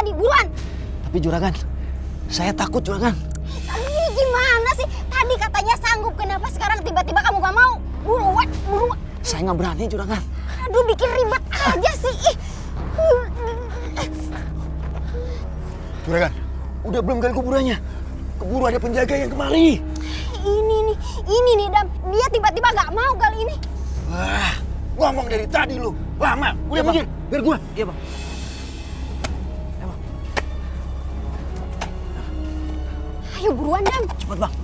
tadi, buruan. Tapi juragan, saya takut juragan. Tapi gimana sih? Tadi katanya sanggup, kenapa sekarang tiba-tiba kamu gak mau? Buruan, buruan. Saya nggak berani juragan. Aduh, bikin ribet aja sih. Juragan, udah belum kali kuburannya? Keburu ada penjaga yang kemari. Ini nih Dam, dia tiba-tiba gak mau kali ini. Wah, ngomong dari tadi lu. Lama, udah minggir, biar gua. Iya bang. Ayo buruan Dam. Cepat bang.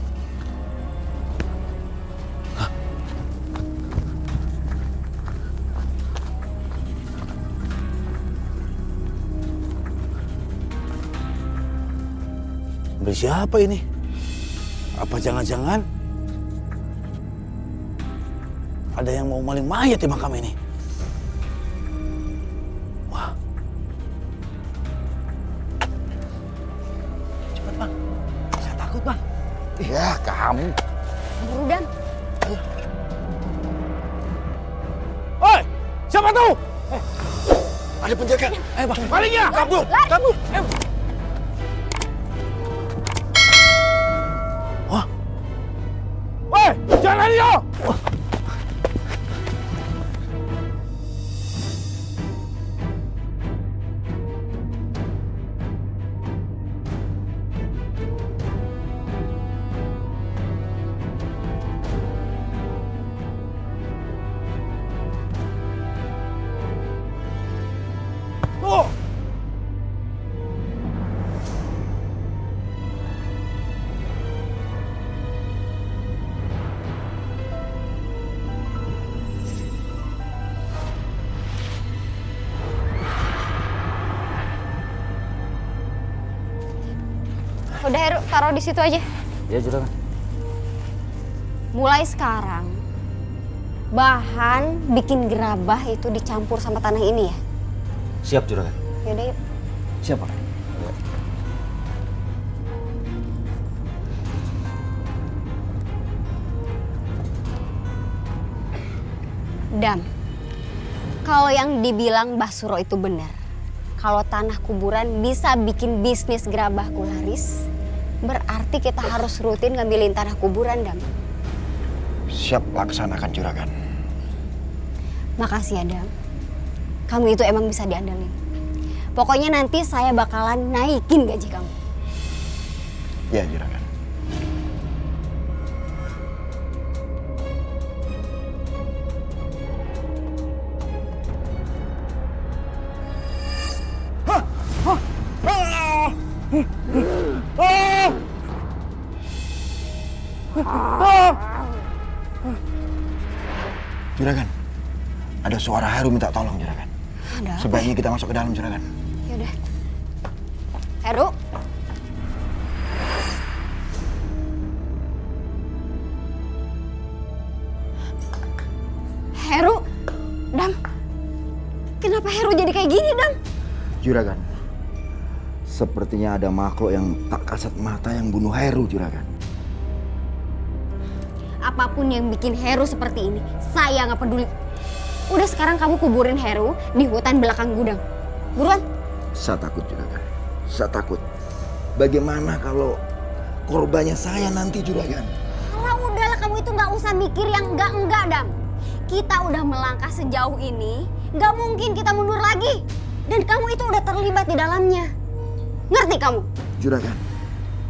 Dari siapa ini? Apa jangan-jangan ada yang mau maling mayat di makam ini? Wah. Cepat bang. Saya takut bang. Ya, kamu. Buru Dam. Oi, siapa tuh? Ada penjaga. Ayo bang. Malingnya, kabur. Lari. Kabur. Wah. Woi, jangan lari yo. Tuh. Udah Heru, taruh di situ aja. Ya juragan. Mulai sekarang, bahan bikin gerabah itu dicampur sama tanah ini ya. Siap juragan. Yaudah yuk. Siap bang. Dam, kalau yang dibilang Mbah Suro itu benar, kalau tanah kuburan bisa bikin bisnis gerabahku laris, berarti kita harus rutin ngambilin tanah kuburan, Dam. Siap laksanakan juragan. Makasih ya, Dam. Kamu itu emang bisa diandalin. Pokoknya nanti saya bakalan naikin gaji kamu. Ya juragan. Juragan, ada suara Heru minta tolong juragan. Ada apa? Sebaiknya kita masuk ke dalam juragan. Yaudah. Heru. Heru. Dam. Kenapa Heru jadi kayak gini, Dam? Juragan, sepertinya ada makhluk yang tak kasat mata yang bunuh Heru juragan. Apapun yang bikin Heru seperti ini, saya nggak peduli. Udah sekarang kamu kuburin Heru di hutan belakang gudang. Buruan. Saya takut juragan. Saya takut. Bagaimana kalau korbannya saya nanti juragan? Kalau udahlah kamu itu nggak usah mikir yang enggak, Dam. Kita udah melangkah sejauh ini, nggak mungkin kita mundur lagi. Dan kamu itu udah terlibat di dalamnya. Ngerti kamu? Juragan,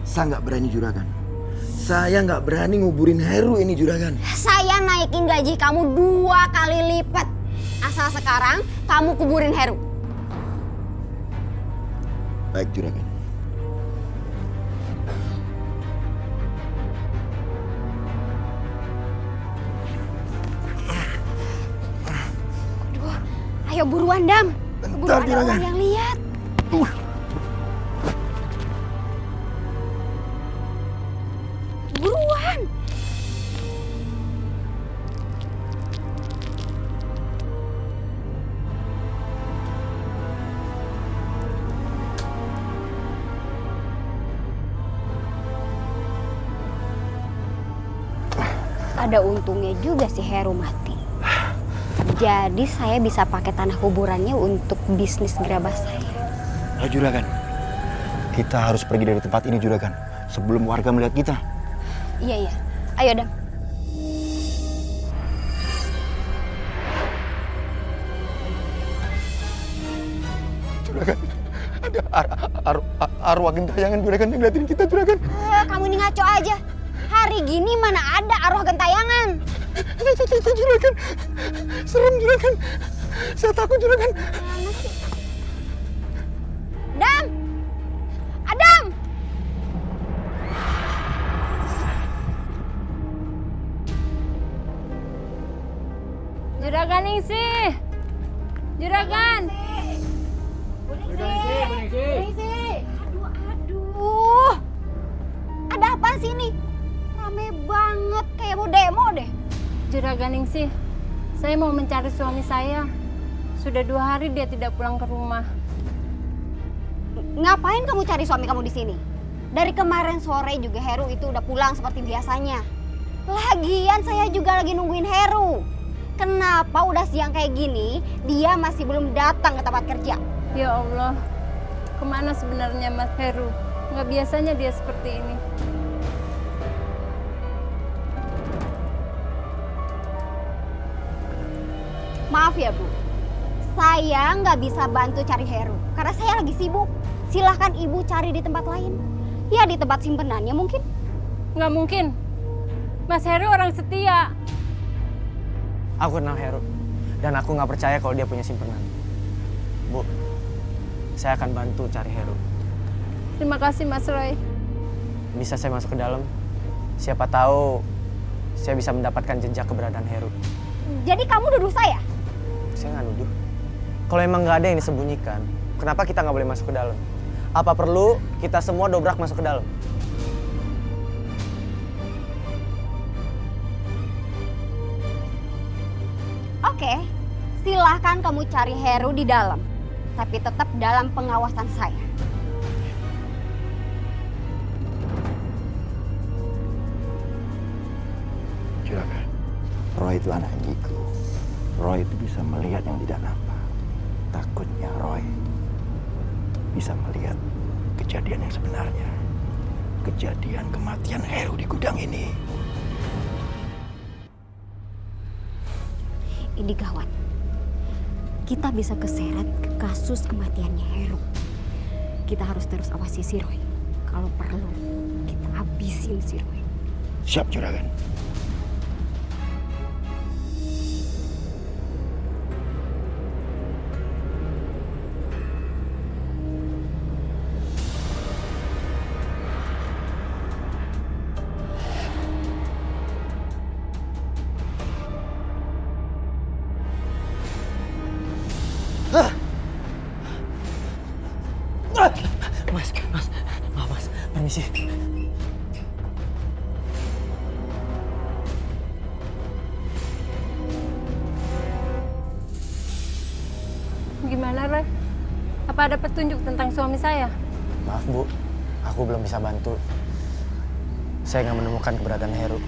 saya nggak berani juragan. Saya nggak berani nguburin Heru ini juragan. Saya naikin gaji kamu 2 kali lipat. Asal sekarang kamu kuburin Heru. Baik juragan. Aduh, ayo buruan, Dam. Keburu Bentar, ada juragan. orang yang lihat. Buruan. Ada untungnya juga si Heru mati. Jadi saya bisa pakai tanah kuburannya untuk bisnis gerabah saya. Juragan, kita harus pergi dari tempat ini Juragan, sebelum warga melihat kita. Iya. Ayo, Dam. Juragan, ada arwah gentayangan Juragan yang ngeliatin kita Juragan. Kamu ini ngaco aja. Hari gini mana ada arwah gentayangan. Itu Juragan, serem Juragan. Saya takut Juragan. Mana sih? Dam! Adam! Juragan Ningsih! Juragan! Aduh. Ada apa sih ini? Rame banget kayak mau demo deh. Juragan Ningsih, saya mau mencari suami saya. Sudah 2 hari dia tidak pulang ke rumah. Ngapain kamu cari suami kamu di sini? Dari kemarin sore juga Heru itu udah pulang seperti biasanya. Lagian saya juga lagi nungguin Heru. Kenapa udah siang kayak gini dia masih belum datang ke tempat kerja? Ya Allah, kemana sebenarnya Mas Heru? Nggak biasanya dia seperti ini. Maaf ya Bu, saya nggak bisa bantu cari Heru karena saya lagi sibuk. Silahkan Ibu cari di tempat lain. Ya di tempat simpenannya mungkin. Nggak mungkin. Mas Heru orang setia. Aku kenal Heru, dan aku nggak percaya kalau dia punya simpenan. Bu, saya akan bantu cari Heru. Terima kasih Mas Roy. Bisa saya masuk ke dalam? Siapa tahu saya bisa mendapatkan jejak keberadaan Heru. Jadi kamu nuduh saya? Saya nggak nuduh. Kalau emang nggak ada yang disembunyikan, kenapa kita nggak boleh masuk ke dalam? Apa perlu kita semua dobrak masuk ke dalam? Oke, silahkan kamu cari Heru di dalam. Tapi tetap dalam pengawasan saya. Juragan, Roy itu anak Jiku. Roy itu bisa melihat yang tidak nampak. Takutnya Roy bisa melihat kejadian yang sebenarnya. Kejadian kematian Heru di gudang ini. Ini gawat. Kita bisa keseret ke kasus kematiannya Heru. Kita harus terus awasi si Roy. Kalau perlu, kita habisin si Roy. Siap, Juragan. Maaf mas, permisi. Gimana Roy? Apa ada petunjuk tentang suami saya? Maaf Bu, aku belum bisa bantu. Saya nggak menemukan keberadaan Heru.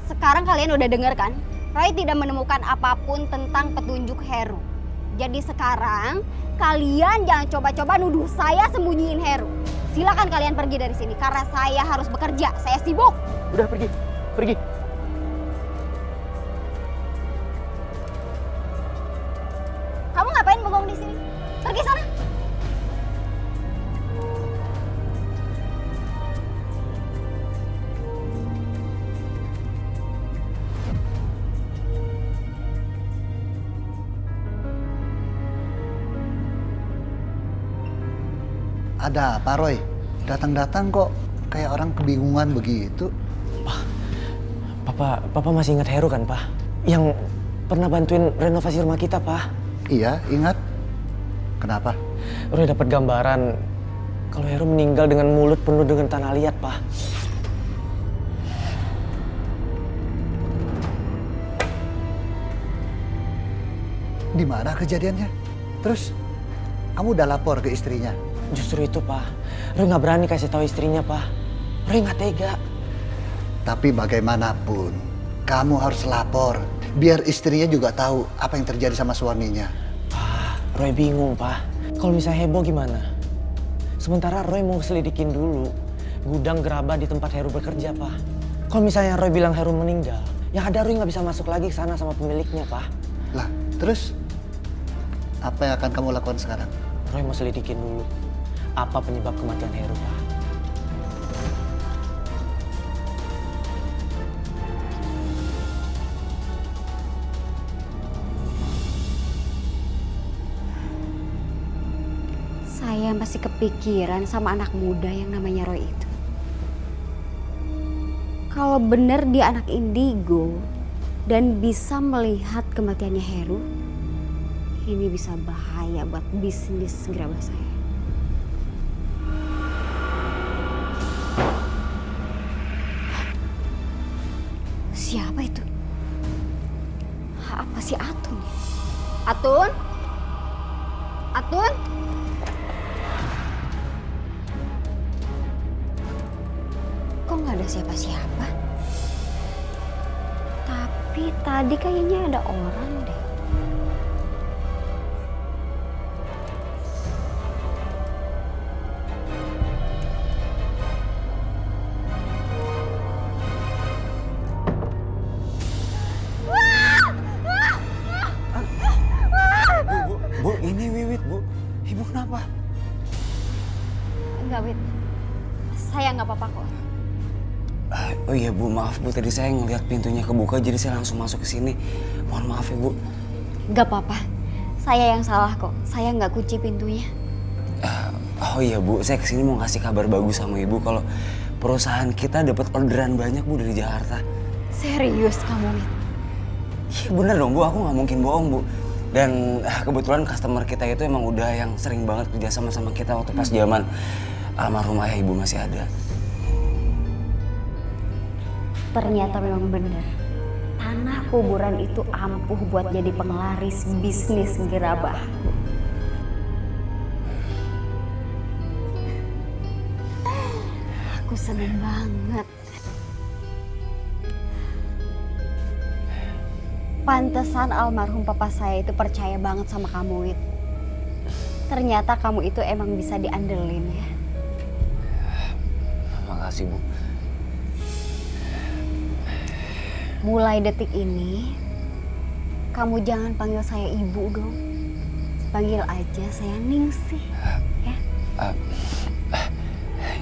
Sekarang kalian udah denger kan? Roy tidak menemukan apapun tentang petunjuk Heru. Jadi sekarang kalian jangan coba-coba nuduh saya sembunyiin Heru. Silakan kalian pergi dari sini karena saya harus bekerja. Saya sibuk. Udah pergi. Kamu ngapain bengong di sini? Pergi sana. Ada apa Roy? Datang-datang kok kayak orang kebingungan begitu. Papa masih ingat Heru kan, Pak? Yang pernah bantuin renovasi rumah kita, Pak? Iya, ingat. Kenapa? Roy dapat gambaran kalau Heru meninggal dengan mulut penuh dengan tanah liat, Pak. Di mana kejadiannya? Terus kamu udah lapor ke istrinya? Justru itu, Pak. Roy nggak berani kasih tahu istrinya, Pak. Roy nggak tega. Tapi bagaimanapun, kamu harus lapor. Biar istrinya juga tahu apa yang terjadi sama suaminya. Roy bingung, Pak. Kalau misalnya heboh gimana? Sementara Roy mau selidikin dulu gudang gerabah di tempat Heru bekerja, Pak. Kalau misalnya Roy bilang Heru meninggal, yang ada Roy nggak bisa masuk lagi ke sana sama pemiliknya, Pak. Lah, terus apa yang akan kamu lakukan sekarang? Roy mau selidikin dulu apa penyebab kematian Heru, Pak. Saya masih kepikiran sama anak muda yang namanya Roy itu. Kalau benar dia anak indigo dan bisa melihat kematiannya Heru, ini bisa bahaya buat bisnis gerabah saya. Siapa itu? Apa si Atun? Atun? Atun? Kok nggak ada siapa-siapa? Tapi tadi kayaknya ada orang deh. Bu, ini Wiwit, Bu. Ibu kenapa? Enggak, Wit. Saya nggak apa-apa kok. Oh iya Bu, maaf Bu. Tadi saya ngeliat pintunya kebuka jadi saya langsung masuk ke sini. Mohon maaf ya Bu. Nggak apa-apa. Saya yang salah kok. Saya nggak kunci pintunya. Oh iya Bu, saya kesini mau kasih kabar bagus sama Ibu kalau perusahaan kita dapat orderan banyak Bu dari Jakarta. Serius kamu, Wit? Iya bener dong Bu, aku nggak mungkin bohong Bu. Dan kebetulan customer kita itu emang udah yang sering banget kerja sama kita waktu pas zaman almarhum ayah Ibu masih ada. Ternyata memang benar. Tanah kuburan itu ampuh buat jadi penglaris bisnis gerabah. Aku seneng banget. Pantesan almarhum papa saya itu percaya banget sama kamu, Wit. Ternyata kamu itu emang bisa diandelin ya. Makasih Bu. Mulai detik ini, kamu jangan panggil saya ibu dong. Panggil aja saya Ningsih, ya.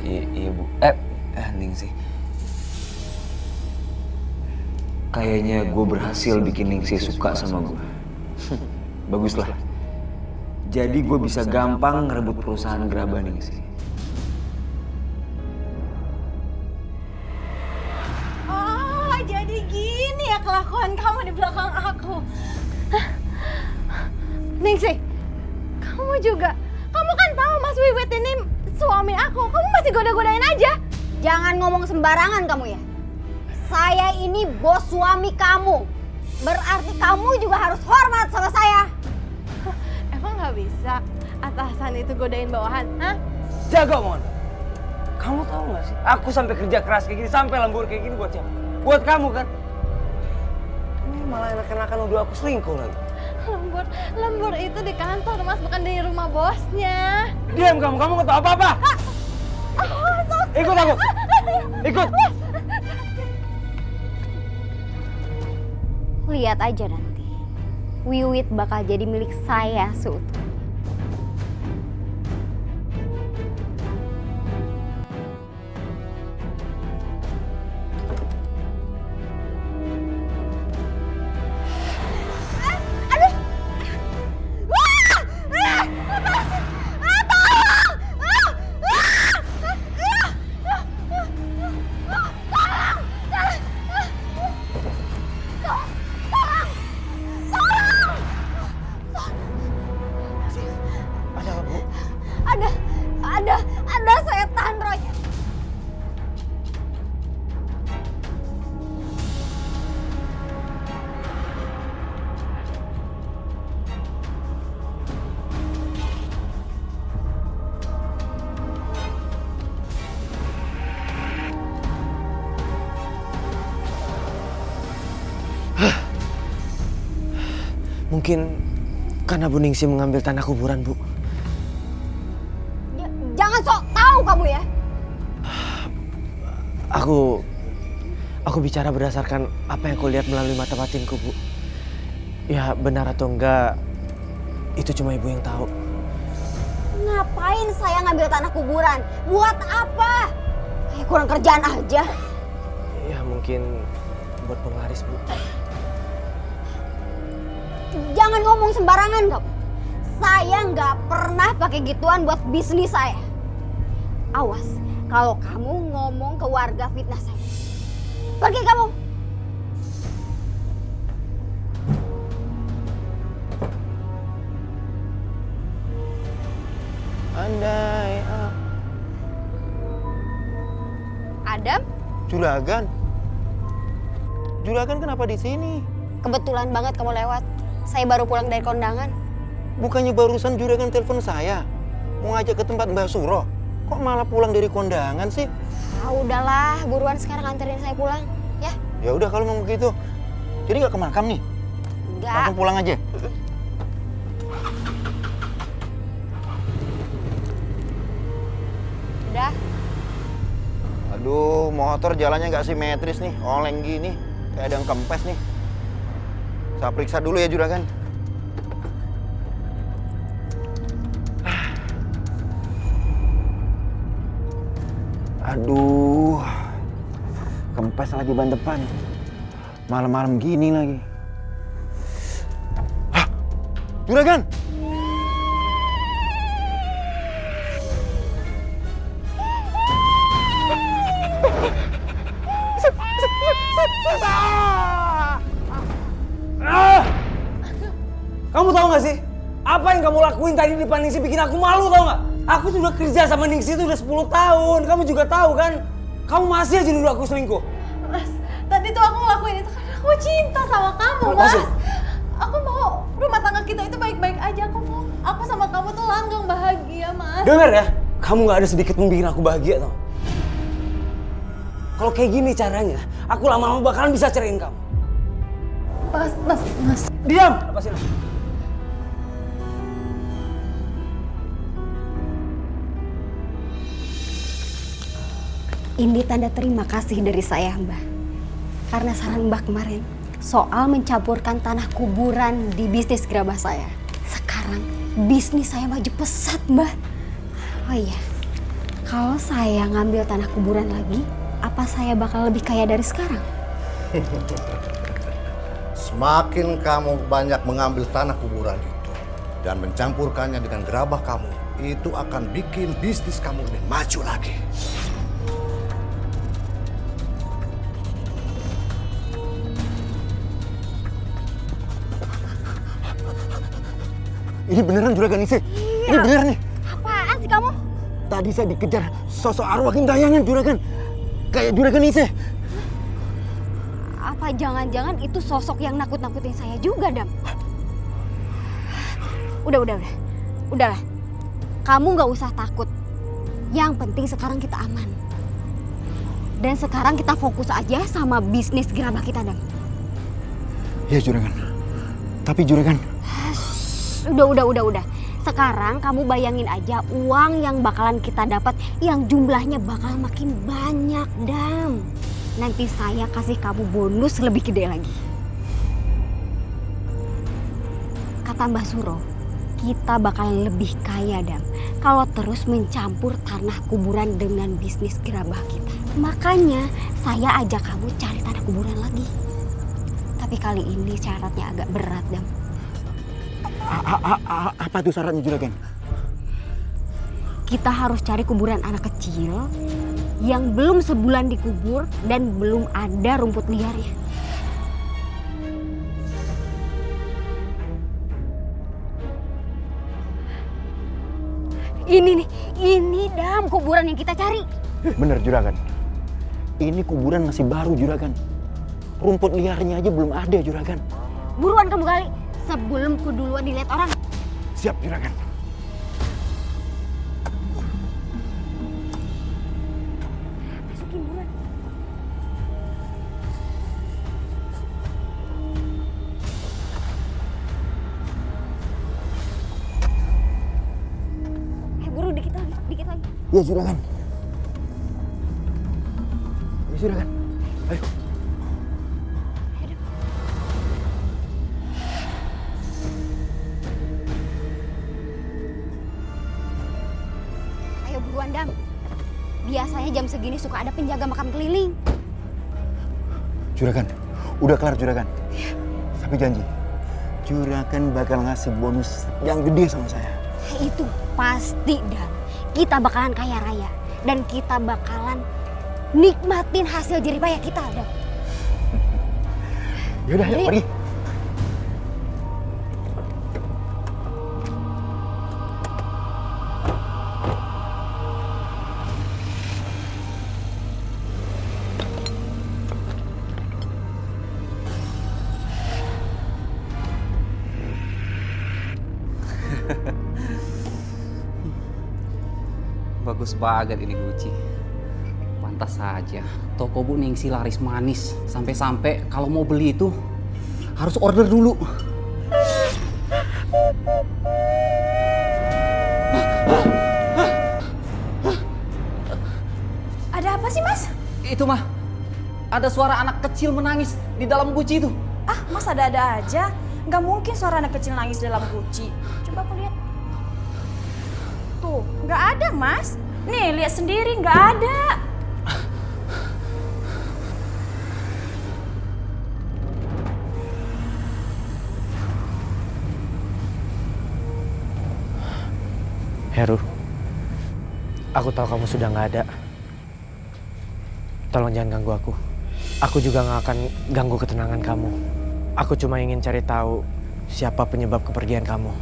Iya Bu. Ningsih. Kayaknya gue berhasil bikin Ningsih suka sama gue. Baguslah. Jadi gue bisa gampang ngerebut perusahaan gerabah Ningsih. Oh, jadi gini ya kelakuan kamu di belakang aku. Ningsih, kamu juga. Kamu kan tahu Mas Wiwit ini suami aku. Kamu masih goda-godain aja. Jangan ngomong sembarangan kamu ya. Saya ini bos suami kamu. Berarti kamu juga harus hormat sama saya. Emang nggak bisa atasan itu godain bawahan, hah? Jaga omongan. Kamu tahu gak sih? Aku sampai kerja keras kayak gini, sampai lembur kayak gini buat siapa? Buat kamu kan? Ini malah enak-enakan nuduh aku selingkuh lagi. Lembur itu di kantor, Mas, bukan di rumah bosnya. Diam kamu gak tahu apa-apa. Ikut aku. Ikut. Lihat aja nanti. Wiwit bakal jadi milik saya seutuhnya. Ada setan, Roy. Karena Bu Ningsih mengambil tanah kuburan, Bu. Jangan sok tahu kamu ya. Aku bicara berdasarkan apa yang aku lihat melalui mata batinku, Bu. Ya benar atau enggak, itu cuma Ibu yang tahu. Ngapain saya ngambil tanah kuburan? Buat apa? Kayak kurang kerjaan aja. Ya mungkin buat penglaris, Bu. Jangan ngomong sembarangan kamu. Saya nggak pernah pakai gituan buat bisnis saya. Awas, kalau kamu ngomong ke warga fitnah saya. Pergi kamu. Andai Adam, Juragan. Juragan kenapa di sini? kebetulan banget kamu lewat. Saya baru pulang dari kondangan. Bukannya barusan Juragan telepon saya mau ngajak ke tempat Mbak Suro. Kok malah pulang dari kondangan sih? Ah, udahlah, buruan sekarang anterin saya pulang, ya? Ya udah kalau mau begitu. Jadi nggak ke makam nih? Enggak. Langsung pulang aja. Udah. Aduh, motor jalannya nggak simetris nih, oleng gini. Kayak ada yang kempes nih. Saya periksa dulu ya Juragan. Aduh, kempes lagi ban depan. Malam-malam gini lagi. Hah, Juragan! Kamu tahu nggak sih? Apa yang kamu lakuin tadi di depan Ningsih bikin aku malu, tau nggak? Aku sudah kerja sama Ningsih itu udah 10 tahun. Kamu juga tahu kan? Kamu masih aja nuduh aku selingkuh. Mas, tadi tuh aku ngelakuin itu karena aku cinta sama kamu, Mas. Lepasin. Aku mau rumah tangga kita itu baik-baik aja. Aku sama kamu tuh langgeng bahagia, Mas. Dengar ya, kamu nggak ada sedikit pun bikin aku bahagia, tau? Kalau kayak gini caranya, aku lama-lama bakalan bisa ceraiin kamu. Mas. Diam! Lepasin aku. Ini tanda terima kasih dari saya, Mbak. Karena saran Mbak kemarin soal mencampurkan tanah kuburan di bisnis gerabah saya. Sekarang bisnis saya maju pesat, Mbak. Oh iya, kalau saya ngambil tanah kuburan lagi, apa saya bakal lebih kaya dari sekarang? Semakin kamu banyak mengambil tanah kuburan itu dan mencampurkannya dengan gerabah kamu, itu akan bikin bisnis kamu lebih maju lagi. Ini beneran Juragan Ningsih? Ini beneran nih? Apaan sih kamu? Tadi saya dikejar sosok arwah gentayangan Juragan. Kayak Juragan Ningsih. Apa jangan-jangan itu sosok yang nakut-nakutin saya juga, Dam? Udahlah. Kamu nggak usah takut. Yang penting sekarang kita aman. Dan sekarang kita fokus aja sama bisnis gerabah kita, Dam. Ya Juragan. Tapi Juragan, Udah. Sekarang kamu bayangin aja uang yang bakalan kita dapat yang jumlahnya bakal makin banyak, Dam. Nanti saya kasih kamu bonus lebih gede lagi. Kata Mbah Suro, kita bakalan lebih kaya, Dam, kalau terus mencampur tanah kuburan dengan bisnis gerabah kita. Makanya saya ajak kamu cari tanah kuburan lagi. Tapi kali ini syaratnya agak berat, Dam. apa tuh syaratnya Juragan? Kita harus cari kuburan anak kecil yang belum sebulan dikubur dan belum ada rumput liarnya. Ini Dam kuburan yang kita cari. Bener Juragan. Ini kuburan masih baru Juragan. Rumput liarnya aja belum ada Juragan. Buruan kamu gali sebelum keduluan dilihat orang. Siap Juragan. Masukin buruan. Iya juragan. Iya juragan. Ayo. Ayo buruan Dam. Biasanya jam segini suka ada penjaga makam keliling. Juragan, udah kelar juragan. Tapi janji, juragan bakal ngasih bonus yang gede sama saya. Itu pasti Dam. Kita bakalan kaya raya. Dan kita bakalan nikmatin hasil jeripaya kita Dam. Yaudah, yuk pergi. Bagus banget ini Gucci. Pantas saja toko Bu Ningsi laris manis. Sampai-sampai kalau mau beli itu harus order dulu. Ada apa sih, Mas? Itu mah ada suara anak kecil menangis di dalam Gucci itu. Ah, Mas ada-ada aja. Nggak mungkin suara anak kecil nangis dalam guci. Coba aku lihat. Tuh, nggak ada, Mas. Nih, lihat sendiri, nggak ada. Heru, aku tahu kamu sudah nggak ada. Tolong jangan ganggu aku. Aku juga nggak akan ganggu ketenangan kamu. Aku cuma ingin cari tahu siapa penyebab kepergian kamu.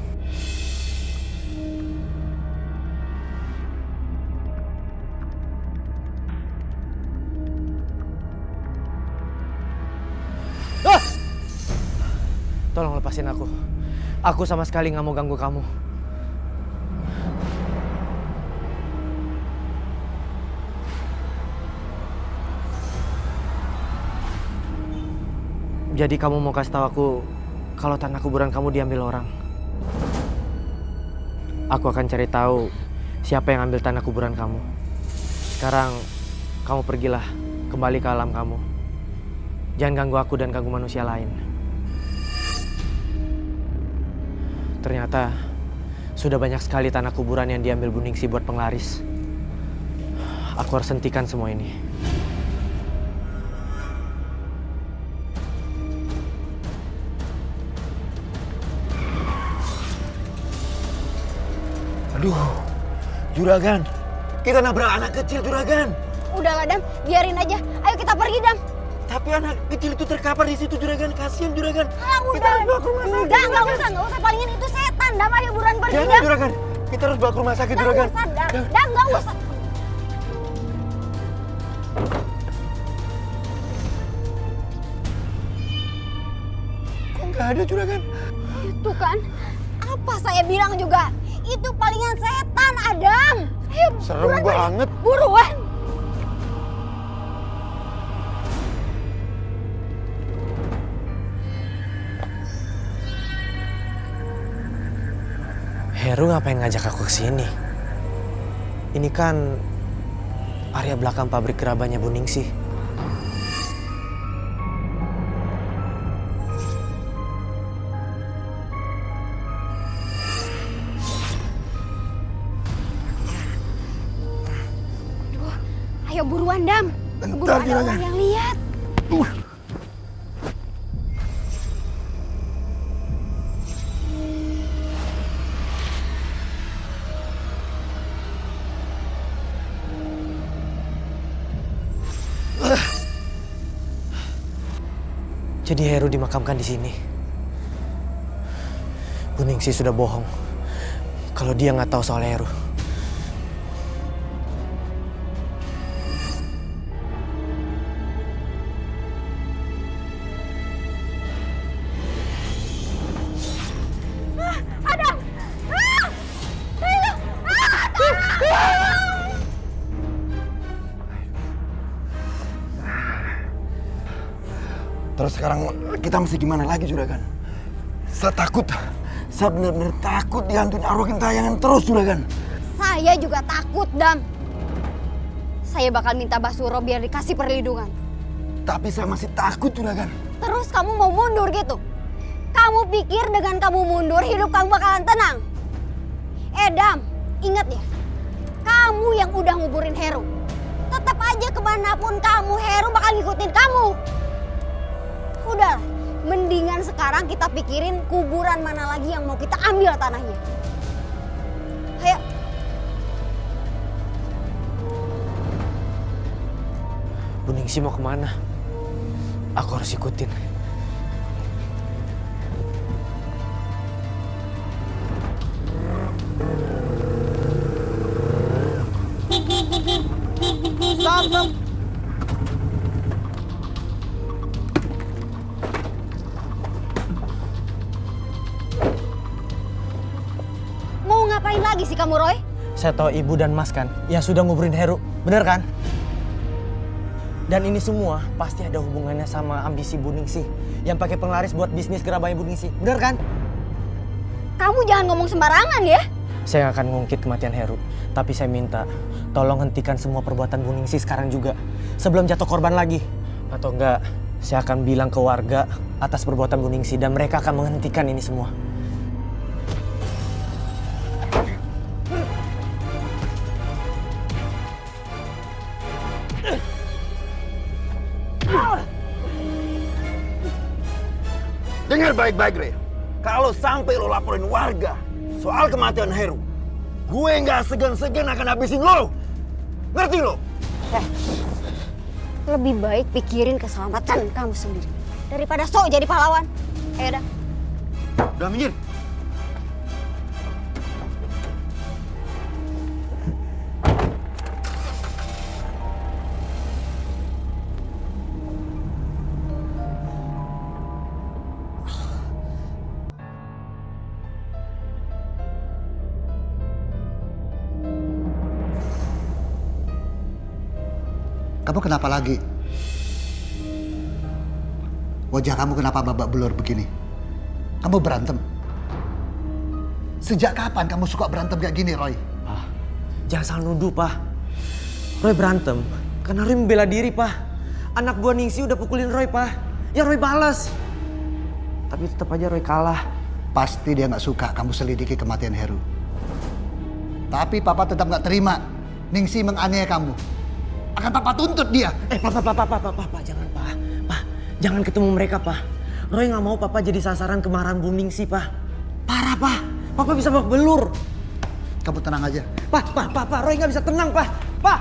Ah! Tolong lepasin aku. Aku sama sekali nggak mau ganggu kamu. Jadi kamu mau kasih tahu aku kalau tanah kuburan kamu diambil orang? Aku akan cari tahu siapa yang ambil tanah kuburan kamu. Sekarang kamu pergilah kembali ke alam kamu. Jangan ganggu aku dan ganggu manusia lain. Ternyata sudah banyak sekali tanah kuburan yang diambil Bu Ningsi buat penglaris. Aku harus hentikan semua ini. Aduh, juragan, kita nabrak anak kecil juragan. Udahlah Dam, biarin aja. Ayo kita pergi Dam. Tapi anak kecil itu terkapar di situ juragan, kasihan juragan. Kita harus bawa ke rumah sakit. Enggak usah. Palingan itu setan. Dam, ayo buruan pergi Jangan Dam. juragan, kita harus bawa ke rumah sakit juragan. Nggak usah Dam, nggak usah. Kok nggak ada juragan? Itu kan, apa saya bilang juga. Itu palingan setan Adam. Ayo, Serem buruan pergi. banget. Buruan. Heru ngapain ngajak aku ke sini? Ini kan area belakang pabrik gerabahnya Bu Ningsi. Ayo buruan Dam. Keburu Bentar, ada juragan. orang yang lihat. Jadi Heru dimakamkan di sini. Bu Ningsi sudah bohong kalau dia nggak tahu soal Heru. Terus sekarang kita mesti gimana lagi juragan? Saya takut. Saya benar-benar takut dihantuin arwah gentayangan terus juragan. Saya juga takut Dam. saya bakal minta Basuro biar dikasih perlindungan. Tapi saya masih takut juragan. Terus kamu mau mundur gitu? Kamu pikir dengan kamu mundur hidup kamu bakalan tenang? Dam, ingat ya, kamu yang udah nguburin Heru. Tetap aja kemanapun kamu, Heru bakal ngikutin kamu. Udahlah, mendingan sekarang kita pikirin kuburan mana lagi yang mau kita ambil tanahnya. Ayo. Bu Ningsi mau kemana? Aku harus ikutin. Stop. Mau ngapain lagi sih kamu, Roy? Saya tahu ibu dan mas kan yang sudah nguburin Heru, bener kan? Dan ini semua pasti ada hubungannya sama ambisi Bu Ningsi yang pakai penglaris buat bisnis gerabahnya Bu Ningsi, bener kan? Kamu jangan ngomong sembarangan ya. Saya nggak akan ngungkit kematian Heru, tapi saya minta tolong hentikan semua perbuatan Bu Ningsi sekarang juga sebelum jatuh korban lagi. Atau enggak, saya akan bilang ke warga atas perbuatan Bu Ningsi dan mereka akan menghentikan ini semua. Dengar baik-baik, Re. Kalau sampai lo laporin warga soal kematian Heru, gue nggak segan-segan akan habisin lo. Ngerti lo? Lebih baik pikirin keselamatan kamu sendiri daripada sok jadi pahlawan. Ayo dah. Udah minggir. Kamu kenapa lagi? Wajah kamu kenapa babak belur begini? Kamu berantem? Sejak kapan kamu suka berantem kayak gini, Roy? Pak, jangan salah nuduh, Pak. Roy berantem karena Roy membela diri, Pak. Anak buah Ningsi udah pukulin Roy, Pak. Ya Roy balas. Tapi tetap aja Roy kalah. Pasti dia nggak suka kamu selidiki kematian Heru. Tapi Papa tetap nggak terima Ningsi menganiaya kamu. Akan Papa tuntut dia. Papa, jangan, Pak. Pak, jangan ketemu mereka, Pak. Roy nggak mau Papa jadi sasaran kemarahan Bu Ningsi, Pak. Parah, Pak. Papa bisa babak belur. Kamu tenang aja. Pak, Roy nggak bisa tenang, Pak. Pak!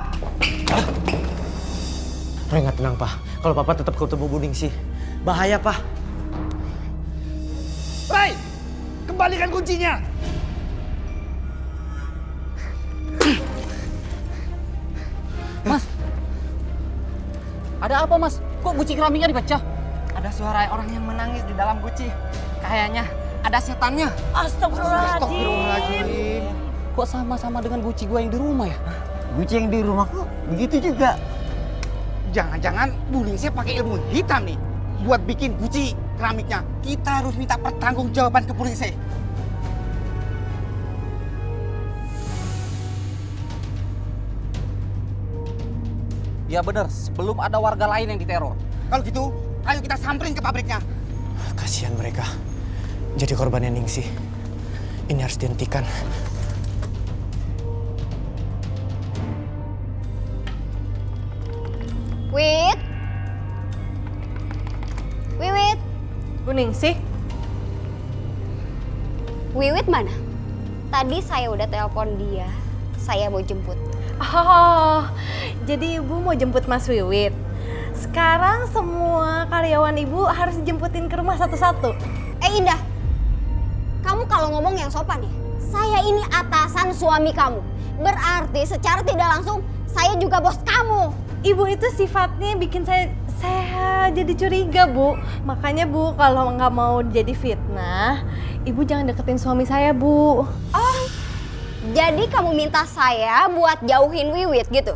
Roy nggak tenang, Pak. Kalau Papa tetap ketemu Bu Ningsi, bahaya, Pak. Roy, kembalikan kuncinya. Mas, ada apa mas? Kok guci keramiknya dipecah? Ada suara orang yang menangis di dalam guci. Kayaknya ada setannya. Astagfirullahaladzim. Kok sama-sama dengan guci gua yang di rumah ya? Guci yang di rumahku begitu juga. Jangan-jangan Bu Ningsi pakai ilmu hitam nih buat bikin guci keramiknya. Kita harus minta pertanggungjawaban ke polisi. Ya bener, sebelum ada warga lain yang diteror. Kalau gitu, ayo kita samperin ke pabriknya. Kasihan mereka. Jadi korbannya Ningsi. Ini harus dihentikan. Wiwit. Bu Ningsi? Wiwit mana? Tadi saya udah telepon dia. Saya mau jemput. Oh, jadi Ibu mau jemput Mas Wiwit. Sekarang semua karyawan Ibu harus dijemputin ke rumah satu-satu. Indah, kamu kalau ngomong yang sopan ya. Saya ini atasan suami kamu. Berarti secara tidak langsung saya juga bos kamu. Ibu itu sifatnya bikin saya jadi curiga, Bu. Makanya Bu, kalau nggak mau jadi fitnah, Ibu jangan deketin suami saya, Bu. Oh, jadi kamu minta saya buat jauhin Wiwit gitu?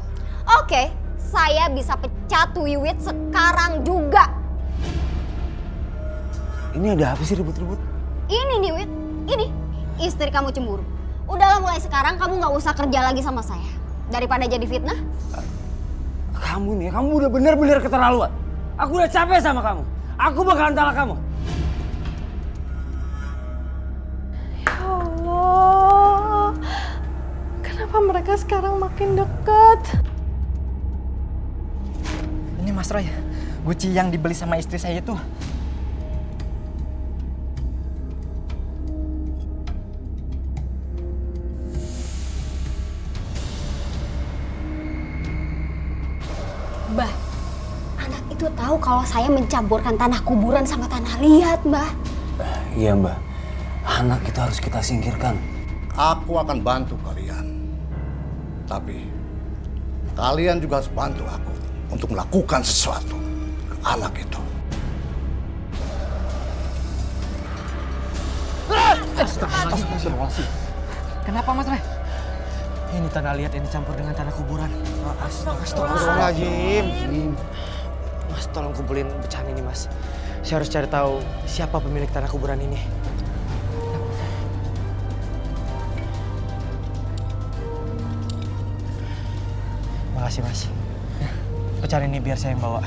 Oke, saya bisa pecat Wiwit sekarang juga. Ini ada apa sih ribut-ribut? Ini nih Wit, ini istri kamu cemburu. Udahlah mulai sekarang kamu nggak usah kerja lagi sama saya. Daripada jadi fitnah. Kamu nih, kamu udah bener-bener keterlaluan. Aku udah capek sama kamu. Aku bakalan talak kamu. Ya Allah, kenapa mereka sekarang makin deket? Ini Mas Roy, Gucci yang dibeli sama istri saya itu. Mbah, anak itu tahu kalau saya mencampurkan tanah kuburan sama tanah liat, Mbah. Iya Mbak, anak itu harus kita singkirkan. Aku akan bantu kalian. Tapi kalian juga harus bantu aku untuk melakukan sesuatu ke anak itu. Kenapa Mas Roy? Ini tanah liat yang dicampur dengan tanah kuburan. Astagfirullahaladzim. Mas, tolong kumpulin pecahan ini, Mas. Saya harus cari tahu siapa pemilik tanah kuburan ini. Makasih, Mas. Pecahan ini biar saya yang bawa.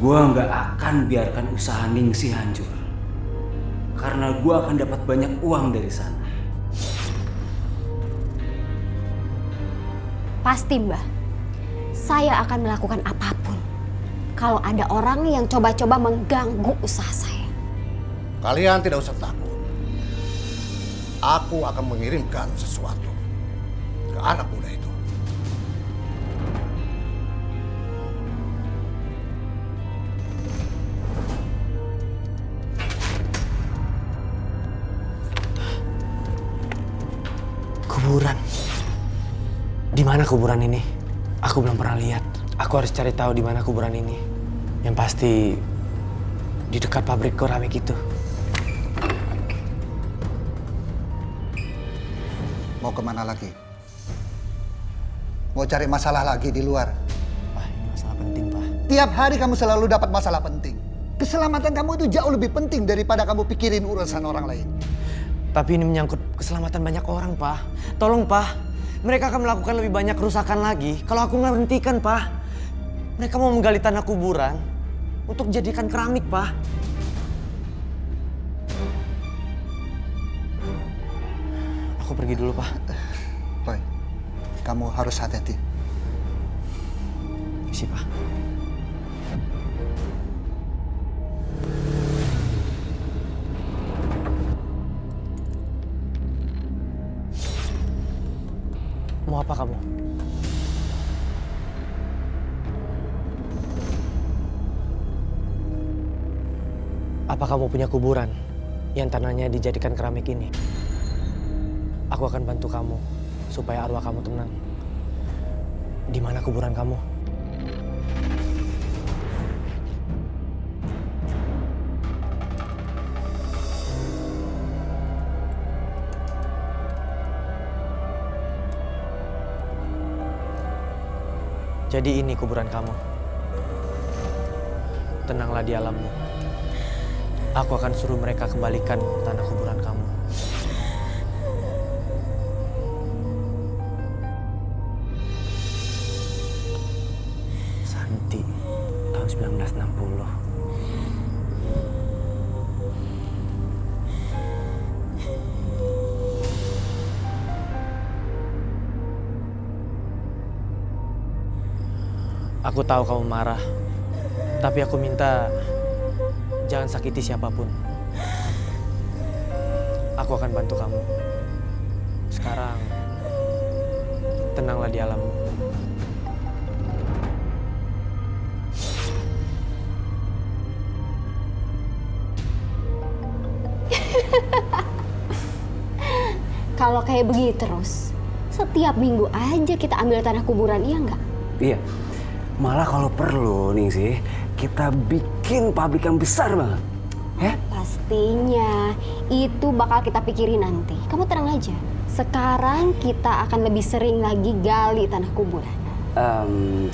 Gua nggak akan biarkan usaha Ningsih hancur. Karena gua akan dapat banyak uang dari sana. Pasti, Mbah. Saya akan melakukan apapun kalau ada orang yang coba-coba mengganggu usaha saya. Kalian tidak usah takut. Aku akan mengirimkan sesuatu ke anak muda itu. Kuburan. Di mana kuburan ini? Aku belum pernah lihat. Aku harus cari tahu di mana kuburan ini. Yang pasti di dekat pabrik keramik itu. Mau kemana lagi? Mau cari masalah lagi di luar? Wah, ini masalah penting, Pak. Tiap hari kamu selalu dapat masalah penting. Keselamatan kamu itu jauh lebih penting daripada kamu pikirin urusan orang lain. Tapi ini menyangkut keselamatan banyak orang, Pak. Tolong, Pak. Mereka akan melakukan lebih banyak kerusakan lagi kalau aku nggak hentikan, Pak. Mereka mau menggali tanah kuburan untuk jadikan keramik, Pak. Aku pergi dulu, Pak. Roy, kamu harus hati-hati. Misi, Pak. Mau apa kamu? Apa kamu punya kuburan yang tanahnya dijadikan keramik ini? Aku akan bantu kamu supaya arwah kamu tenang. Di mana kuburan kamu? Jadi ini kuburan kamu. Tenanglah di alammu. Aku akan suruh mereka kembalikan tanah kuburan kamu. Santi, tahun 1960. Aku tahu kamu marah, tapi aku minta jangan sakiti siapapun. Aku akan bantu kamu. Sekarang, tenanglah di alammu. Kalau kayak begitu terus, setiap minggu aja kita ambil tanah kuburan, iya nggak? Iya. Malah kalau perlu nih sih, kita bikin pabrik yang besar banget. Ya? Pastinya, itu bakal kita pikirin nanti. Kamu tenang aja. Sekarang kita akan lebih sering lagi gali tanah kuburan.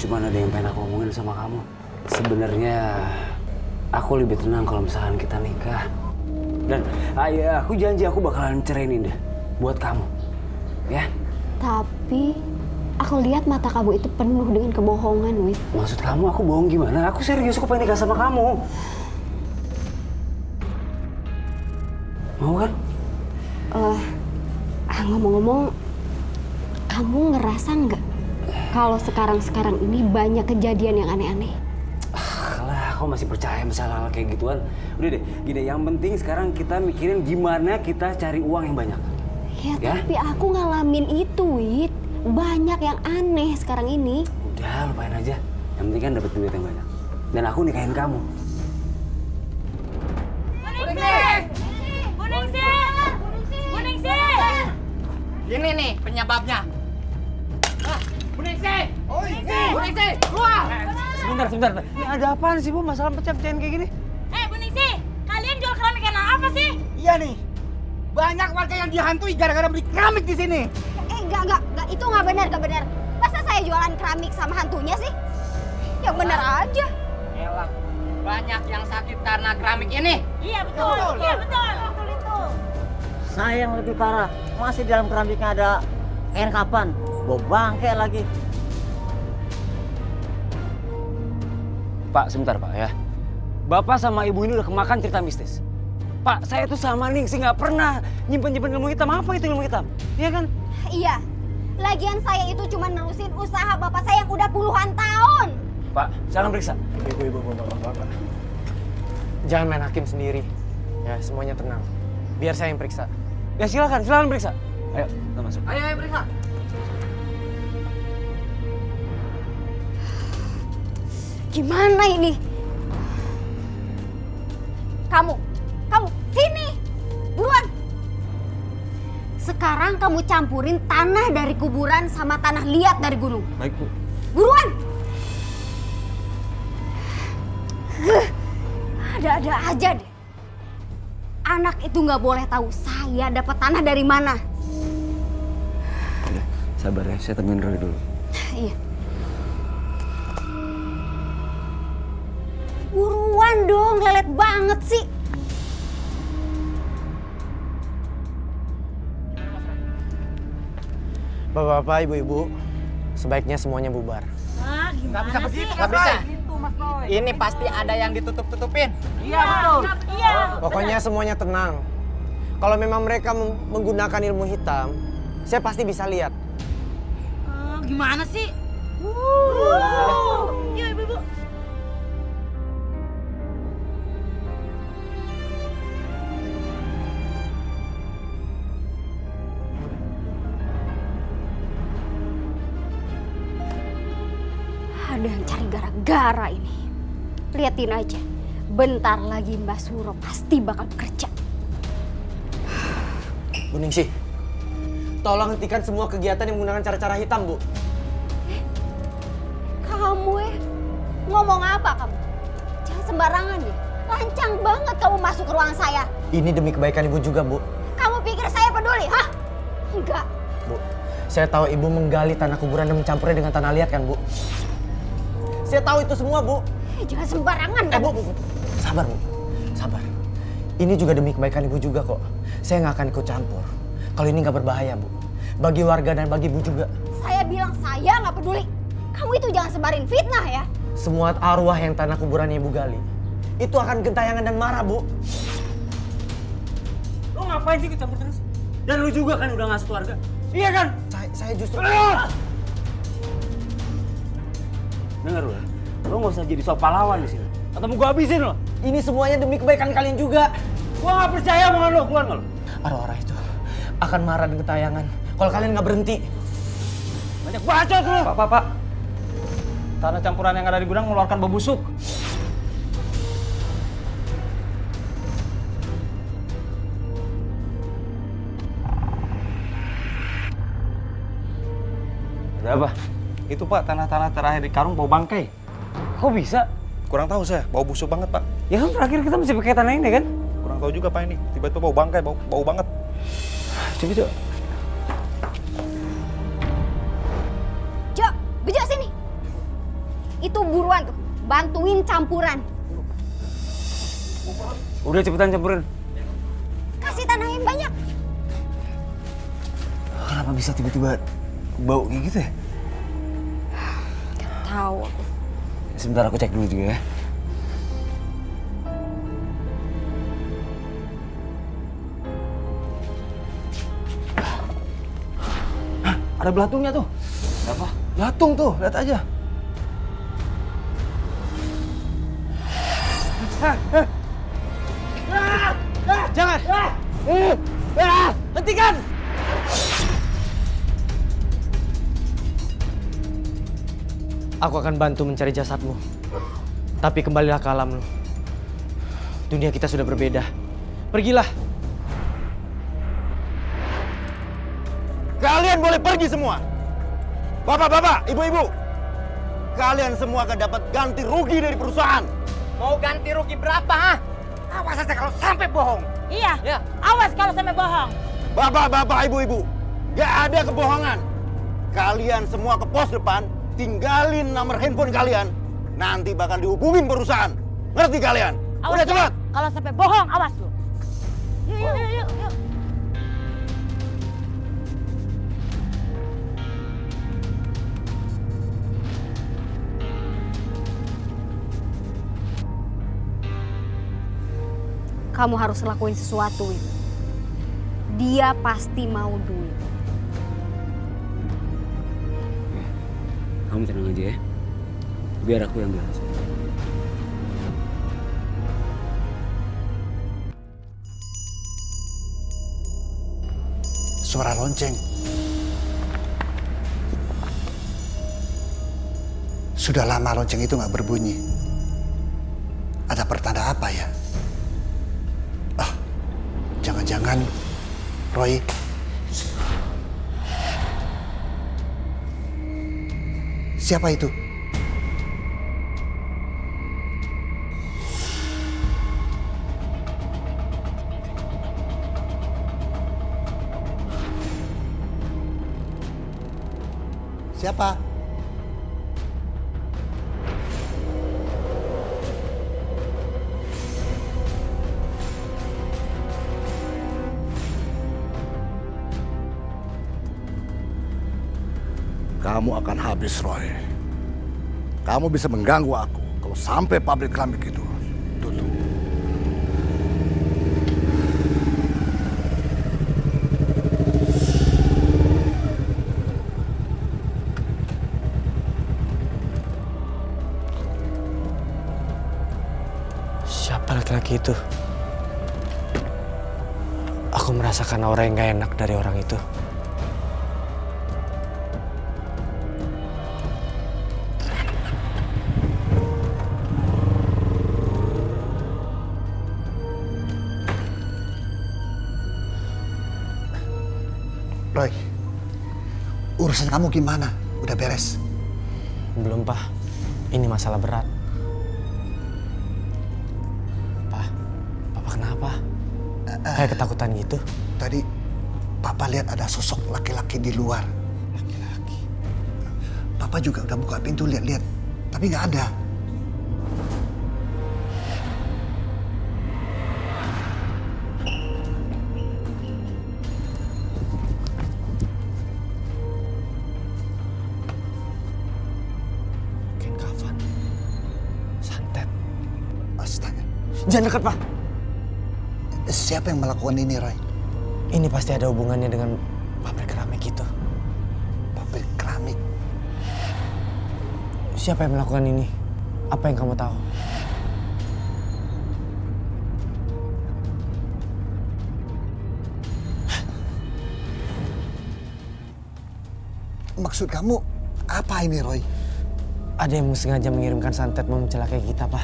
Cuman ada yang pengen aku ngomongin sama kamu. Sebenarnya aku lebih tenang kalau misalkan kita nikah. Dan aku janji aku bakalan ceraiin Indah. buat kamu. Ya? Tapi aku lihat mata kamu itu penuh dengan kebohongan, Wit. Maksud kamu aku bohong gimana? Aku serius, aku pengen nikah sama kamu. Mau kan? Ngomong-ngomong, kamu ngerasa nggak kalau sekarang ini banyak kejadian yang aneh-aneh? Alah, kau masih percaya masalah hal kayak gituan? Udah deh, gini, yang penting sekarang kita mikirin gimana kita cari uang yang banyak. Ya, tapi aku ngalamin itu, Wit. Banyak yang aneh sekarang ini. Udah, lupain aja. Yang penting kan dapat duit yang banyak. Dan aku nikahin kamu. Ini nih penyebabnya. Bu Ningsih! Bu Ningsih, keluar! Sebentar. Ini ada apaan sih, Bu? Masalah pecah-pecahan kayak gini? Bu Ningsih, kalian jual keramik yang apa sih? Iya nih. Banyak warga yang dihantui gara-gara beli keramik di sini. Enggak, itu nggak benar. Masa saya jualan keramik sama hantunya sih? Yang benar aja. Elah, banyak yang sakit karena keramik ini. Iya betul. Iya betul itu. Saya yang lebih parah, masih di dalam keramiknya ada kain kapan, bau bangke lagi. Pak, sebentar Pak ya. Bapak sama ibu ini udah kemakan cerita mistis. Pak, saya tuh sama Ningsih nggak pernah nyimpen ilmu hitam. Apa itu ilmu hitam? Iya kan? Iya. Lagian saya itu cuma nerusin usaha bapak saya yang udah puluhan tahun. Pak, silakan periksa. Ibu, bapak. Jangan main hakim sendiri. Ya, semuanya tenang. Biar saya yang periksa. Ya silakan periksa. Ayo, kita masuk. Ayo periksa. Gimana ini? Kamu, sini! Buruan! Sekarang kamu campurin tanah dari kuburan sama tanah liat dari gunung. Baik, Bu. Buruan! Ada-ada aja deh. Anak itu nggak boleh tahu saya dapat tanah dari mana. Udah, sabar ya, saya temuin Roy dulu. Iya. Buruan dong, lelet banget sih. Bapak-bapak, ibu-ibu, sebaiknya semuanya bubar. Nggak bisa begitu, nggak bisa. Ini pasti ada yang ditutup-tutupin. Iya betul. Iya. Pokoknya semuanya tenang. Kalau memang mereka menggunakan ilmu hitam, saya pasti bisa lihat. Gimana sih? Yuk ibu-ibu. Ada yang cari gara-gara ini. Liatin aja. Bentar lagi Mbak Suro pasti bakal bekerja. Bu Ningsih, tolong hentikan semua kegiatan yang menggunakan cara-cara hitam, Bu. Kamu ngomong apa kamu? Jangan sembarangan ya. Lancang banget kamu masuk ke ruangan saya. Ini demi kebaikan Ibu juga, Bu. Kamu pikir saya peduli, hah? Enggak. Bu, saya tahu Ibu menggali tanah kuburan dan mencampurnya dengan tanah liat kan, Bu? Saya tahu itu semua, Bu. Jangan sembarangan. Bu. Sabar, Bu. Sabar. Ini juga demi kebaikan Ibu juga kok. Saya nggak akan ikut campur. Kalau ini nggak berbahaya, Bu. Bagi warga dan bagi Ibu juga. Saya bilang saya nggak peduli. Kamu itu jangan sebarin fitnah ya. Semua arwah yang tanah kuburannya Ibu gali, itu akan gentayangan dan marah, Bu. Lo ngapain sih ikut campur terus? Dan lu juga kan udah ngasut warga. Iya kan? Saya justru... Dengar lu, lo nggak usah jadi sok pahlawan di sini. Atau mau gue habisin lo. Ini semuanya demi kebaikan kalian juga. Gue nggak percaya omongan lo, keluar nggak lo? Arwah-arwah itu akan marah dan gentayangan kalau kalian nggak berhenti. Banyak bacot lo. Pak. Tanah campuran yang ada di gudang mengeluarkan bau busuk. Ada apa? Itu Pak, tanah-tanah terakhir di karung bau bangkai. Kok bisa? Kurang tahu saya, bau busuk banget Pak. Ya kan terakhir kita masih pakai tanah ini kan? Kurang tahu juga Pak ini, tiba-tiba bau bangkai, bau banget. Coba. Bejo sini. Itu buruan tuh, bantuin campuran. Udah cepetan campurin. Kasih tanah yang banyak. Kenapa bisa tiba-tiba bau kayak gitu ya? Tahu aku. Sebentar aku cek dulu juga ya. Hah, ada belatungnya tuh. Apa? Belatung tuh, lihat aja. Jangan! Hentikan! Aku akan bantu mencari jasadmu. Tapi kembalilah ke alam lu. Dunia kita sudah berbeda. Pergilah. Kalian boleh pergi semua. Bapak-bapak, ibu-ibu. Kalian semua akan dapat ganti rugi dari perusahaan. Mau ganti rugi berapa, ha? Awas saja kalau sampai bohong. Iya, awas kalau sampai bohong. Bapak-bapak, ibu-ibu. Gak ada kebohongan. Kalian semua ke pos depan, tinggalin nomor handphone kalian. Nanti bakal dihubungin perusahaan. Ngerti kalian? Awas Udah cepat. Kalau sampai bohong, awas lu. Yuk. Kamu harus lakuin sesuatu, Win. Dia pasti mau duit. Kamu tenang aja ya. Biar aku yang bahas. Suara lonceng. Sudah lama lonceng itu nggak berbunyi. Ada pertanda apa ya? Ah, jangan-jangan Roy. Siapa itu? Siapa? Kamu akan habis, Roy. Kamu bisa mengganggu aku kalau sampai pabrik keramik itu tutup. Siapa laki-laki itu? Aku merasakan aura yang gak enak dari orang itu. Roy, urusan kamu gimana? Udah beres? Belum, Pak. Ini masalah berat. Papa kenapa? Kayak ketakutan gitu? Tadi Papa lihat ada sosok laki-laki di luar. Laki-laki? Papa juga udah buka pintu lihat-lihat, tapi nggak ada. Kain kafan. Santet. Astaga. Jangan dekat, Pak. Siapa yang melakukan ini, Roy? Ini pasti ada hubungannya dengan pabrik keramik itu. Pabrik keramik? Siapa yang melakukan ini? Apa yang kamu tahu? Maksud kamu apa ini, Roy? Ada yang sengaja mengirimkan santet mau mencelakai kita, Pak.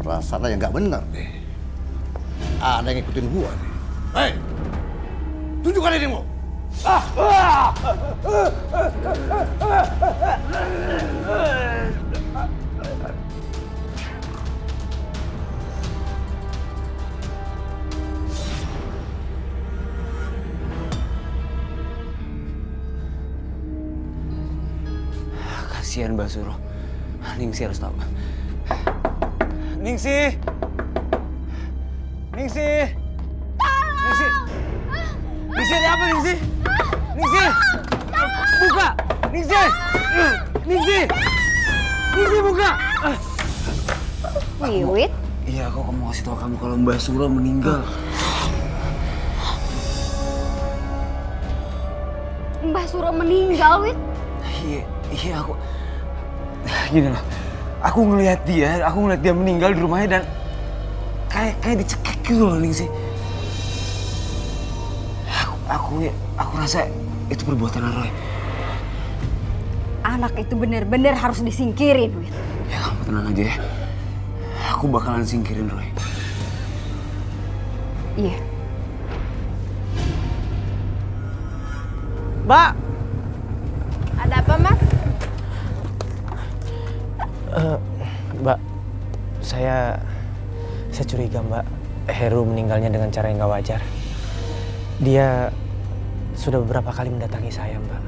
Perasaan yang nggak benar deh. Ada yang ngikutin gua nih. Hei, tunjukkan dirimu. kasihan Basuro. Ningsi harus tahu. Ningsi! Ningsi! Ningsi! Ningsi, ada apa Ningsi? Ningsi! Buka! Ningsi! Ningsi! Ningsi, buka! Wiwit? Iya, aku mau kasih tahu kamu kalau Mbak Suro meninggal. Mbah Suro meninggal, Wit? Iya aku... Gini loh, aku ngelihat dia meninggal di rumahnya dan kayak dicekik gitu loh Ningsi. Aku rasa itu perbuatan Roy. Anak itu bener-bener harus disingkirin, Wit. Ya kamu tenang aja ya. Aku bakalan singkirin Roy. Iya. Mbak! Ada apa, Mas? Mbak, saya curiga Mbak, Heru meninggalnya dengan cara yang gak wajar. Dia sudah beberapa kali mendatangi saya, Mbak.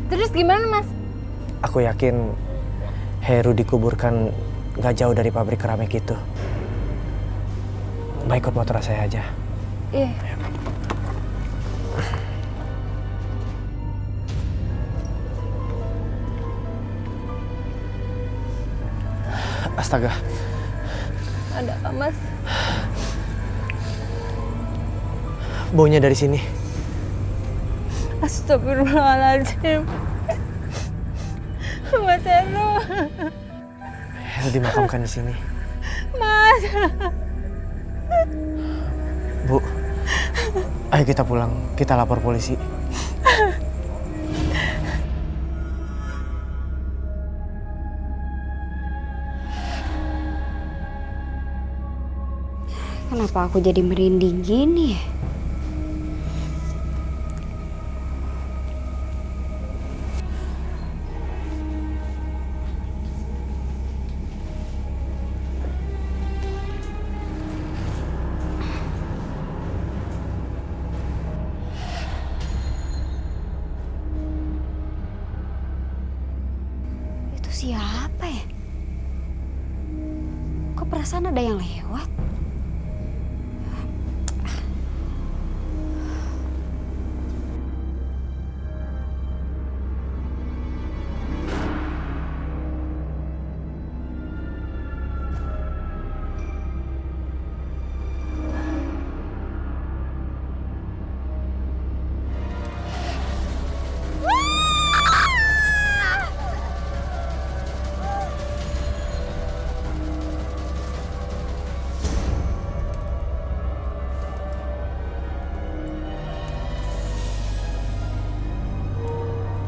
Terus gimana, Mas? Aku yakin Heru dikuburkan gak jauh dari pabrik keramik itu. Mbak ikut motor saya aja. Iya. Astaga. Ada apa, Mas? Baunya dari sini. Astagfirullahaladzim. Mas Heru. Heru dimakamkan di sini. Mas. Bu, ayo kita pulang. Kita lapor polisi. Kenapa aku jadi merinding gini ya? Itu siapa ya? Kok perasaan ada yang lewat?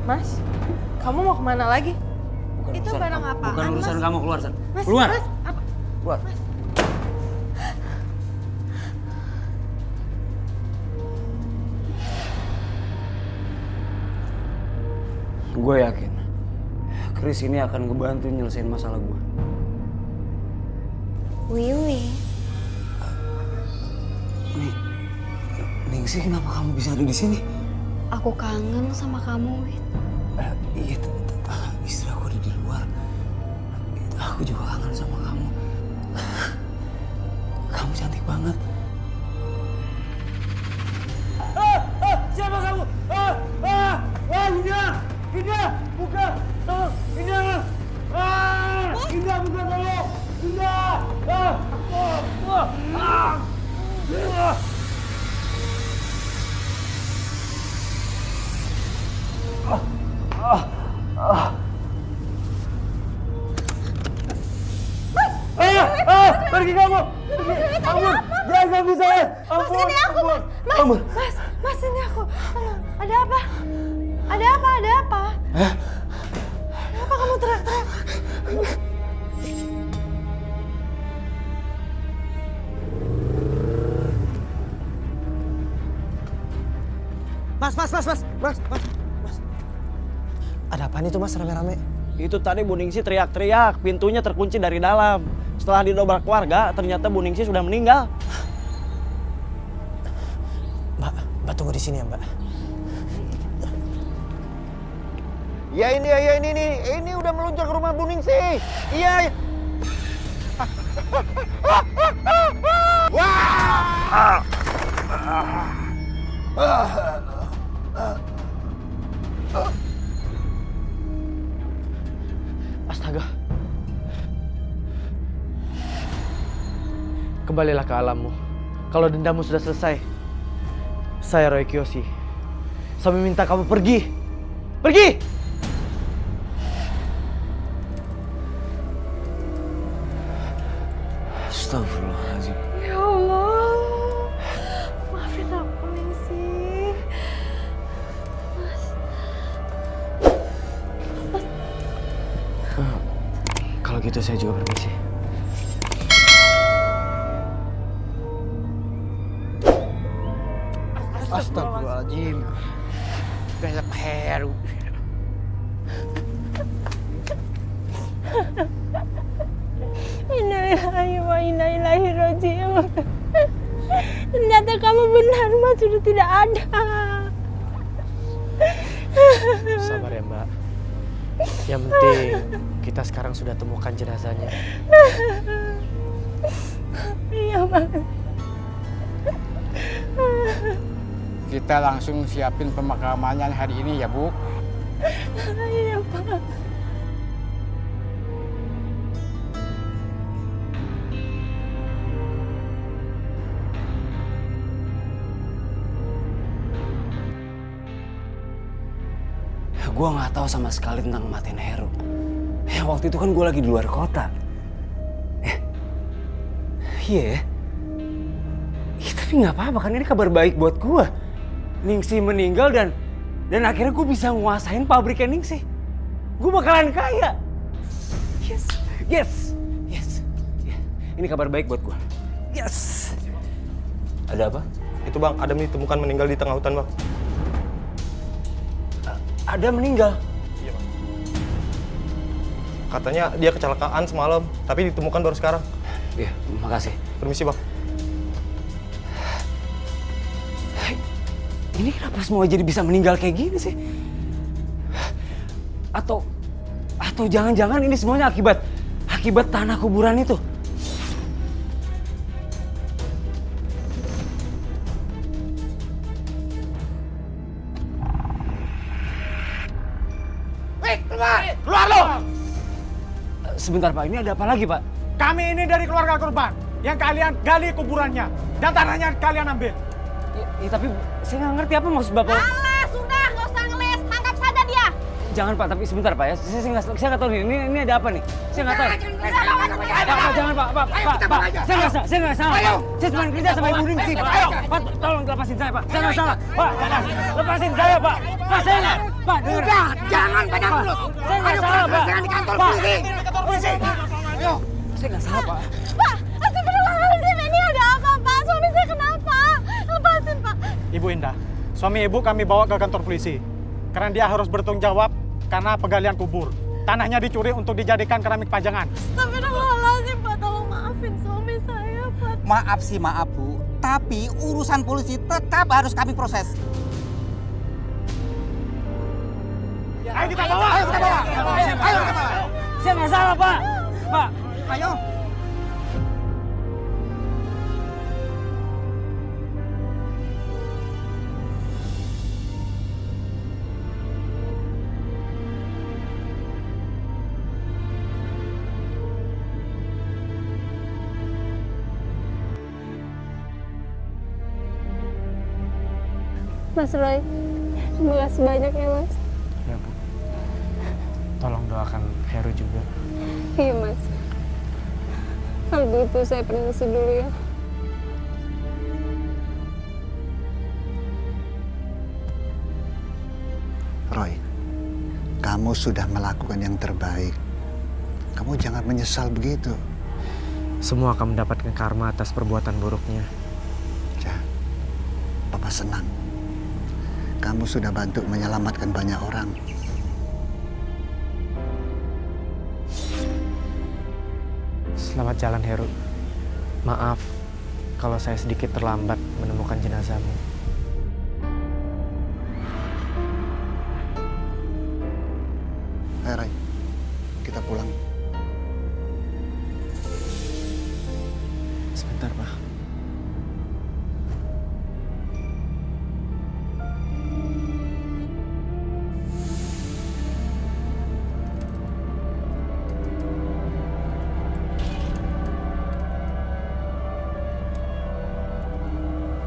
Mas, kamu mau kemana lagi? Itu barang apaan, Bukan urusan Mas? kamu, keluar sana. Mas, Keluar. Mas, apa? Keluar. Mas. Gue yakin Chris ini akan ngebantu nyelesain masalah gue. Wiwi. Ningsi, kenapa kamu bisa ada di sini? Aku kangen sama kamu, Wit. Iya, istri aku ada di luar. Aku juga kangen sama kamu. Kamu cantik banget. Siapa kamu? Indah, buka, tolong, Indah. Indah, buka, tolong, Indah. Pergi kamu! Ampun! Jangan ganggu saya! Ampun! Mas, ini aku, Mas! Mas, ini aku! Tolong, ada apa? Ada apa? Ada apa? Kenapa kamu teriak-teriak? Mas. Ada apaan itu Mas rame-rame? Itu tadi Bu Ningsi teriak-teriak, pintunya terkunci dari dalam. Setelah didobrak warga, ternyata Bu Ningsi sudah meninggal. Mbak tunggu di sini ya Mbak. Ya ini udah meluncur ke rumah Bu Ningsih. Iya. Wah! Astaga. Kembalilah ke alammu. Kalau dendammu sudah selesai, saya Roy Kiyoshi. Saya meminta kamu pergi. Pergi! Astagfirullahaladzim. Ya Allah, maafin aku Ningsih. Kalau gitu saya juga permisi. Astagfirullahaladzim. Kayak Heru. Innalillahi wa inna ilaihi raji'un. Ternyata kamu benar, Mas, sudah tidak ada. Sabar ya, Mbak. Yang penting kita sekarang sudah temukan jenazahnya. Iya, Mas. Kita langsung siapin pemakamannya hari ini ya, Bu. Iya, Pak. Gue nggak tahu sama sekali tentang kematian Heru. Waktu itu kan gue lagi di luar kota. Iya. Tapi nggak apa-apa kan, ini kabar baik buat gue. Ningsih meninggal dan akhirnya gue bisa nguasain pabriknya Ningsih. Gue bakalan kaya. Yes. Ini kabar baik buat gue. Yes. Ada apa? Itu Bang, Adam ditemukan meninggal di tengah hutan Bang. Adam meninggal? Iya Bang. Katanya dia kecelakaan semalam, tapi ditemukan baru sekarang. Iya, makasih. Permisi Bang. Ini kenapa semua jadi bisa meninggal kayak gini sih? Atau jangan-jangan ini semuanya akibat tanah kuburan itu? Keluar lo! Sebentar Pak, ini ada apa lagi Pak? Kami ini dari keluarga korban yang kalian gali kuburannya dan tanahnya kalian ambil. Ya, tapi saya nggak ngerti apa maksud Bapak. Alah, sudah, nggak usah ngeles. Tangkap saja dia. Jangan Pak, tapi sebentar Pak ya. Saya nggak tahu nih. Ini ada apa nih? Saya nggak tahu. Pak, jangan Pak. Saya nggak salah. Saya cuma kerja sama Ibu Ningsih Pak. Pak, tolong lepasin saya Pak. Saya nggak salah. Pak, lepasin saya Pak. Pak, saya nggak. Pak, Udah, jangan banyak mulut. Saya nggak salah Pak. Jangan di kantor Pak. polisi. Ayo. Saya nggak salah Pak. Pak, astagfirullahaladzim, ini ada apa, Pak? Suami saya kenapa? Lepasin, Pak. Ibu Indah, suami ibu kami bawa ke kantor polisi. Karena dia harus bertanggung jawab karena penggalian kubur. Tanahnya dicuri untuk dijadikan keramik pajangan. Astagfirullahaladzim, Pak. Tolong maafin suami saya, Pak. Maaf sih, maaf Bu. Tapi urusan polisi tetap harus kami proses. Ayo kita bawa! Ayo kita bawa! Ayo kita bawa! Saya nggak salah Pak. Pak, Ayo. Mas Roy, terima kasih banyak ya Mas. Ya Bu. Tolong doakan Heru juga. Iya Mas. Kalau begitu saya permisi dulu ya. Roy, kamu sudah melakukan yang terbaik. Kamu jangan menyesal begitu. Semua akan mendapatkan karma atas perbuatan buruknya. Papa senang. Kamu sudah bantu menyelamatkan banyak orang. Selamat jalan Heru. Maaf kalau saya sedikit terlambat menemukan jenazahmu. selesai, Ray. Kita pulang. Sebentar, Pak.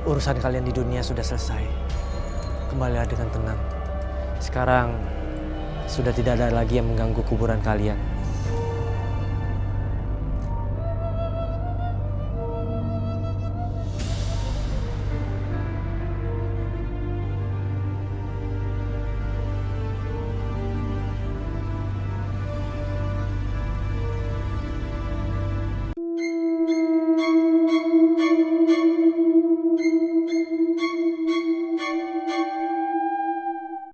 Urusan kalian di dunia sudah selesai. Kembalilah dengan tenang. Sekarang sudah tidak ada lagi yang mengganggu kuburan kalian.